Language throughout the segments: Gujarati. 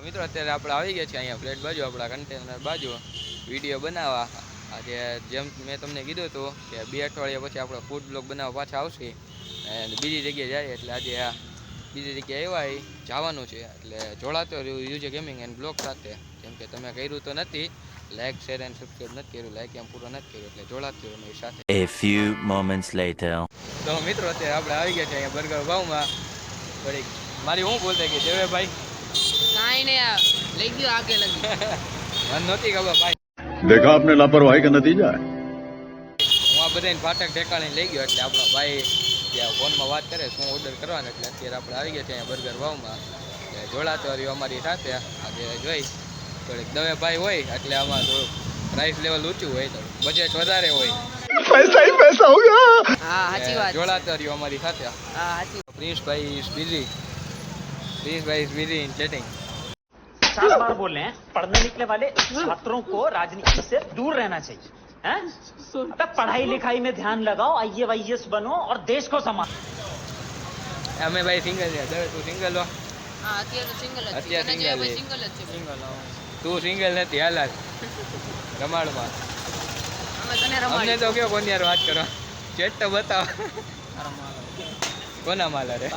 મિત્રો અત્યારે આપણે આવી ગયા છીએ અહીંયા ફ્લેટ બાજુ આપણા કન્ટેનર બાજુ વિડીયો બનાવવા. આજે જેમ મેં તમને કીધું હતું કે 2 અઠવાડિયા પછી આપણે ફૂડ બ્લોગ બનાવવા પાછા આવશે અને બીજી જગ્યાએ જાય એટલે આજે આ બીજી જગ્યાએ આવ્યા જવાનું છે એટલે જોડાતો રહ્યું યુજે ગેમિંગ એન્ડ બ્લોગ સાથે. જેમ કે તમે કર્યું તો નથી, લાઈક શેર એન્ડ સબસ્ક્રાઇબ નથી કર્યું, લાઈક એમ પૂરો નથી કર્યો એટલે જોડાતો રહ્યું મારી સાથે. A few moments later. તો મિત્રો અત્યારે આપણે આવી ગયા છે અહીંયા બર્ગર ભાવમાં. થોડીક મારી હું બોલતે કે દેવેભાઈ કાઈ ને લઈ ગયો આગે લગી મન નહોતી ખબર ભાઈ. देखा आपने लापरवाही का नतीजा है. હું આ બધાને ફાટક ઠેકાણે લઈ ગયો એટલે આપણો ભાઈ ત્યાં ફોનમાં વાત કરે શું ઓર્ડર કરવાનો એટલે અત્યારે આપણે આવી ગયા છે અહીંયા બર્ગર ભાવમાં. એટલે જોડાતો રહ્યો અમારી સાથે. આજે જોઈ થોડીક દવેભાઈ હોય એટલે આમાં થોડુંક પ્રાઇસ લેવલ ઊંચું હોય તો બજેટ વધારે હોય. पैसा ही पैसा होगा. હા સાચી વાત. જોડાતો રહ્યો અમારી સાથે. હા સાચી. પ્રિન્સભાઈ ઇઝ બિઝી. प्रिंसभाई इज बिजी इन चैटिंग. 7 बार बोल रहे हैं पढ़ने निकले वाले छात्रों को राजनीति से दूर रहना चाहिए हैं? अबे पढ़ाई लिखाई में ध्यान लगाओ, आईएएस बनो और देश को संभालो. हमें भाई सिंगल है. दवे तू सिंगल हो. હા અત્યારે તો સિંગલ જ છે. અત્યારે અને જે single ભાઈ છે. સિંગલ જ છે. સિંગલ તું સિંગલ નથી હાલ રમાડમાં. અમે તને અમને રમાડી તો કયો કોની યાર વાત કરો. ચેટ તો બતાવ. કોના માલા રે?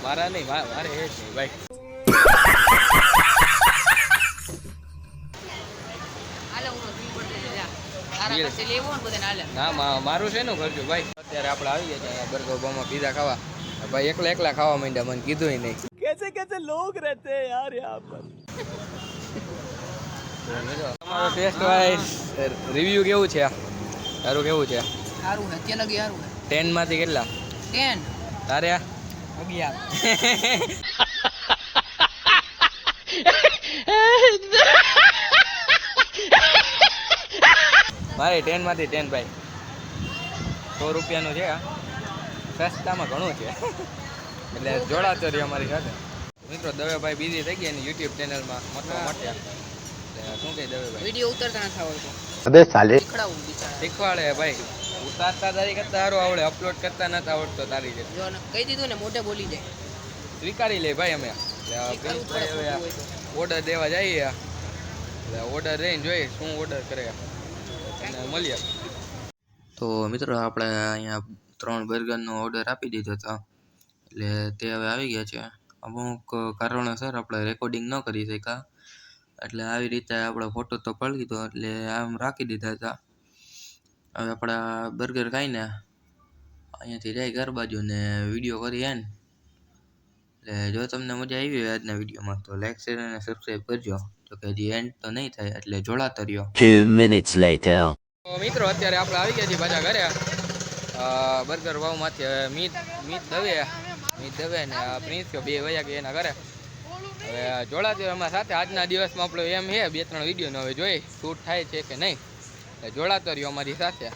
મારા નહીં, મારે એ જ નહીં ભાઈ. હાલે હું ફી પડે જા તારા પાસે લેવો ને બધાને હાલે. ના મારું શેનું કરજો ભાઈ. અત્યારે આપણે આવી ગયા છે બર્ગર બામાં પીઝા ખાવા. ભાઈ એકલા ખાવા માંડ્યા, મને કીધું નહીં. कैसे कैसे लोग रहते हैं यार यहाँ पर. તમારો ટેસ્ટ વાઇઝ રિવ્યુ કેવું છે? તારું કેવું છે? સારું છે અત્યારે લગી સારું છે. 10 માંથી કેટલા? 10 તારે 11. મારે 10 માંથી 10 ભાઈ. 100 રૂપિયાનું છે. સસ્તામાં ઘણું છે એટલે જોડાતો રહ્યો અમારી સાથે. મિત્રો દવેભાઈ બીજી થઈ ગયા ને યુટ્યુબ ચેનલમાં મતલબ મટ્યા. શું કહે દવેભાઈ? વિડિયો ઉતારતા ન આવડતો. अबे साले. શીખડાવું બિચારા. શીખવાડે ભાઈ. ઉતારતા તારી કરતા સારું આવડે, અપલોડ કરતા નથી આવડતો તારી રીતે. જો કહી દીધું ને મોઢે બોલી જાય. સ્વીકારી લે ભાઈ. અમે ઓર્ડર દેવા જઈએ એટલે ઓર્ડર રહીને જોઈએ શું ઓર્ડર કરે અને મળીએ. તો મિત્રો આપણે અહીંયા 3 બર્ગરનો ઓર્ડર આપી દીધો હતો એટલે તે હવે આવી ગયા છે. અમુક કારણોસર આપણે રેકોર્ડિંગ ન કરી શક્યા એટલે આવી રીતે આપણે ફોટો તો પાડી દીધો એટલે આમ રાખી દીધા હતા. હવે આપણા બર્ગર ખાઈને અહીંયાથી જાય ઘર બાજુ ને વિડીયો કરી એન્ડ. એટલે જો તમને મજા આવી હોય આજના વિડીયોમાં તો લાઈક શેર અને સબસ્ક્રાઈબ કરજો. તો કે હજી એન્ડ તો નહીં થાય એટલે જોડાતો રહ્યો. 2 minutes later. તો મિત્રો અત્યારે આપણે આવી ગયા છીએ પાછા ઘરે બર્ગર વાવમાંથી. મીત દવે ને પ્રિન્સ બે વયા ગયા એના ઘરે. હવે જોડાતો એમાં સાથે આજના દિવસમાં આપણો એમ છે 2-3 વિડીયોનો હવે જોઈએ શૂટ થાય છે કે નહીં. જોડાતો રહ્યો અમારી સાથે.